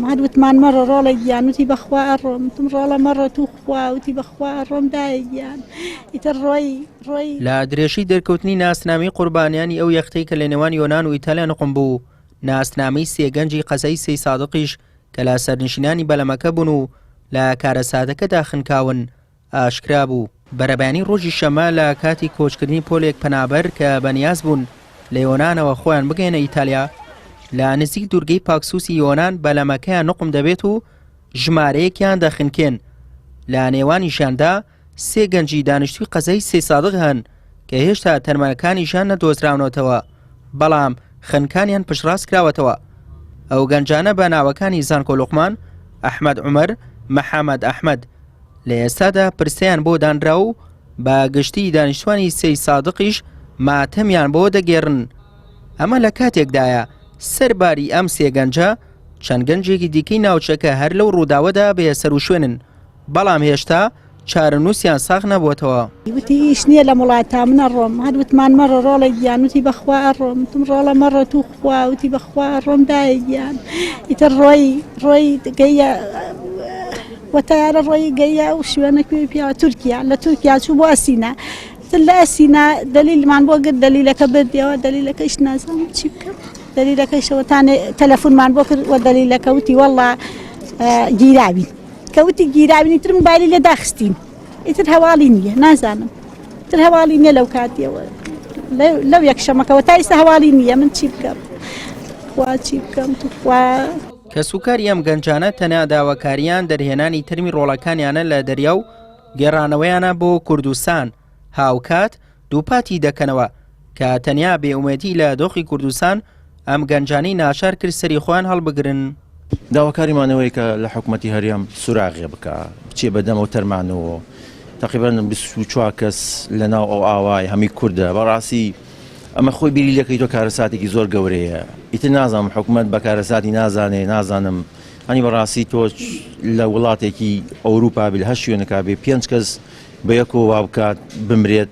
هەروتمان مەڕە ڕۆڵە گیان وتی بەخوا ئەڕۆم تم ڕۆڵە مەڕە تو خوا وتی بەخوا ئەڕۆم دایە گیان ئیتر ڕۆی لە درێژی دەرکەوتنی ناسنامی قوربانیانی ئەو یەختەی کە لە نێوان یۆنان و ئیتالیا نقم بوو ناسنامەی سێگەنجی قەزەی سەی سادقیش کە لە سەرنشینانی بەلەمەکە بوون و لە کارەساتەکەدا خنکاون ئاشکرا بوو. بەرەبانی ڕۆژی شەمە لە کاتی کۆچکردنی پۆلێک پەنابەر کە بەنیاز بوون لە یۆنانەوە خۆیان بگەێنە ئیتالیا لە نزیک دوورگەی پاکسوسی یۆنان بەلەمەکەیان نقم دەبێت و ژمارەیەکیان دەخنکێن. لە نێوانیشاندا سێ گەنجی دانیشتووی قەزەی سێ سادق هەن کە هێشتا تەرمەنەکانیشان نەدۆزراونەتەوە بەڵام خنکانیان پشتڕاست کراوەتەوە. ئەو گەنجانە بە ناوەکانی زانکۆ لوقمان، ئەحمەد عومەر، مەحەمەد ئەحمەد لە ئێستادا پرسیان بۆ دانرا و بە گشتی دانیشتوانی سەی سادقیش ماتەمیان بۆ دەگێڕن. ئەمە لە کاتێکدایە سەرباری ئەم سێگەنجە چەند گەنجێکی دیکەی ناوچەکە هەر لەو ڕووداوەدا بێسەر و شوێنن بەڵام هێشتا چارەنووسیان ساغ نەبووەتەوە. وتی هیچ نییە لە وڵاتە منە ڕۆم هەروتمان مەڕە ڕۆڵە گیان وتی بەخوا ئەڕۆم تم ڕۆڵە مەڕە تو خوا وتی بەخوا ئەڕۆم دایە گیان ئیتر ڕۆی گەیە وەتایارە ڕۆی گەیە و شوێنەکوێ پیاوە تورکیا لە تورکیا چوو بۆ ئەسینا لە ئەسینا دلیلمان بۆ گرت دلیلەکە بردیەوە دلیلەکەش نازانم چی بکەم دلیلەکەشەوەتانێ تەلەفۆنمان بۆ کرد وە دلیلەکە وتی وەڵڵا گیراوین کەوتی گیراوینی تر موبایلی لێ داخستین ئیتر هەواڵی نییە نازانم تر هەواڵی نییە لەو کاتیەوە لەو یەکشەمەکەەوە تا ئێستا هەواڵی نییە من چی بکەم خوا چی بکەم توخوا. کە سوکاری ئەم گەنجانە تەنیا داواکاریان دەرهێنانی ترمی ڕۆڵەکانیانە لە دەریا و گێڕانەوەیانە بۆ کوردستان هاوکات دووپاتی دەکەنەوە کە تەنیا بێئومێدی لە دۆخی کوردستان ئەم گەنجانی ناشار کرد سەری خۆیان هەڵبگرن. داواکاریمانەوەی کە لە حکوومەتی هەریەم سوراغێ بکە بچێ بەدەمەوە تەرمانەوە تقریبان 24 کەس لە ناو ئەو ئاوای هەمی کووردە بەڕاستی ئەمە خۆی بیری لەکەی تۆ کارەساتێکی زۆر گەورەیە ئیتر نازانم حکوومەت بە کارەساتی نازانم هەنی بەڕاستی تۆ لە وڵاتێکی ئەوروپا بێ هەشت شوێنەکە بێ 5 کەس بە یەکەوە وا بکات بمرێت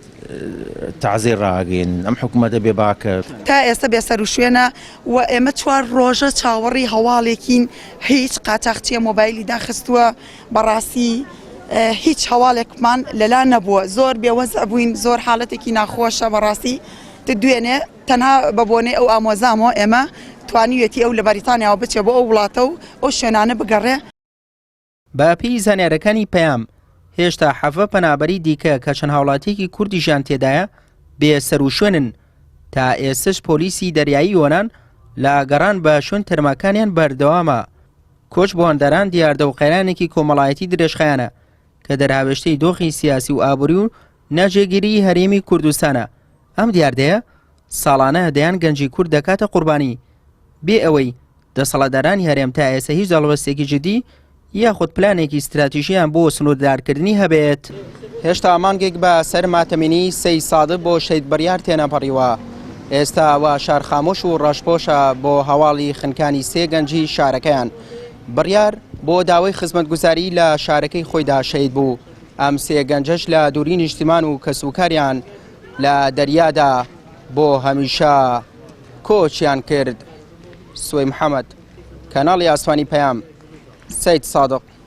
تعزیێ ڕاگەین ئەم حکوومەتە بێ باکە تا ئێستا بێسەر و شوێنە و ئێمە 4 ڕۆژە چاوەڕی هەواڵێکین هیچ قاچاقچیە مۆبایلی داخستووە بەڕاستی هیچ هەواڵێکمان لەلا نەبووە زۆر بێوەزع بووین زۆر حاڵەتێکی ناخۆشە بەڕاستی دوێنێ تەنها بە بۆنەی ئەو ئامۆزامەوە ئێمە توانیوێتی ئەو لە بەریتانیاوە بچێ بۆ ئەو وڵاتە و ئەو شوێنانە بگەڕێ. باپی زانیارەکانی پەیام هێشتا حەفە پەنابەری دیکە کە چەند هاوڵاتێکی کوردیشان تێدایە بێسەر و شوێنن تا ئێستش پۆلیسی دەریایی یۆنان لە گەڕان بە شوێن تەرماکانیان بەردەوامە. کۆچ بۆ هەندەران دیاردە و قەیرانێکی کۆمەڵایەتی درێژخایانە کە دەرهاوێشتەی دۆخی سیاسی و ئابووری و ناجێگیری هەرێمی کوردستانە. ئەم دیاردەیە ساڵانە هەدەیان گەنجی کورد دەکاتە قوربانی بێ ئەوەی دەسەڵاتدارانی هەرێم تا ئێستا هیچ دەڵبەستێکی جدی یاخود پلانێکی استراتیژیان بۆ سنووردارکردنی هەبێت. هێشتا مانگێک بە سەر ماتەمینی سەی سادق بۆ شەید بڕیار تێنەپەڕیوە. ئێستا وە شار خامۆش و ڕەشپۆشە بۆ هەواڵی خنکانی سێ گەنجی شارەکەیان. بڕیار بۆ داوای خزمەتگوزاری لە شارەکەی خۆیدا شەید بوو. ئەم سێ گەنجەش لە دووری نیشتیمان و کەسوکاریان لە دەریادا بۆ هەمیشە کۆچیان کرد. سوێ محەممەد کەناڵی ئاسمانی پەیام سەید سادق.